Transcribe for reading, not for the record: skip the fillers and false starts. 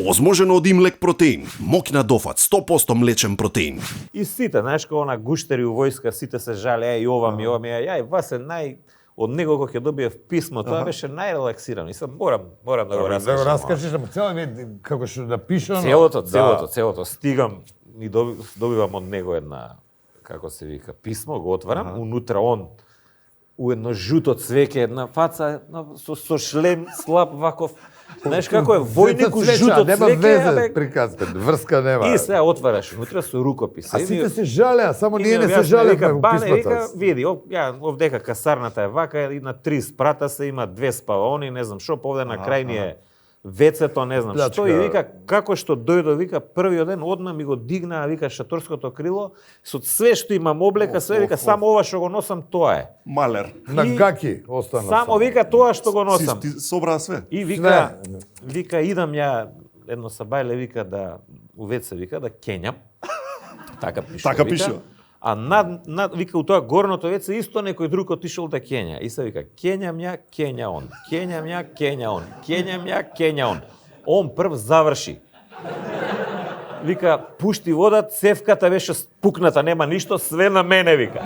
Озможен од имлек протеин, мокна дофат, 100% млечен протеин. И сите, знаеш, кога она гуштери у војска, сите се жале, ова ми, ја, вас е од него кога ќе добиев писмо, тоа беше најрелаксирано. И сам морам да го раскажам. Да го раскажеш, ама цело ми како што напишано. Целото. Стигам и добивам од него една, како се вика, писмо, го отварам, унутра он у едно жуто цвеќе, една фаца со шлем слаб ваков. Знаеш како е војник у жуто цвеќе, нема везе приказка, врска нема. И сега отвараш внутре со рукопис. А сите се жалеа, само ние не се жалеме у писмата. писмата. Види, овдека касарната е вака, и на 3 спрата се има 2 спаваони, не знам што, повде на крај ни е вецето, не знам што, и вика, како што дојдо, вика, првиот ден одма ми го дигнаа, вика, шаторското крило, со све што имам облека, све, вика, само ова што го носам, тоа е. Малер. На гаки остана. Само, вика, тоа што го носам. Ти собраа све. И вика, идам ја, едно сабајле, вика, да, у веце, вика, да кењам. Така пишува. А вика, у тоа горното веце исто некој друг отишол да кења. И се вика, кењам ја, кења он. Кењам ја, кења он. Кењам ја, кења он. Он прв заврши. Вика, пушти вода, цевката беше спукната, нема ништо, све на мене, вика.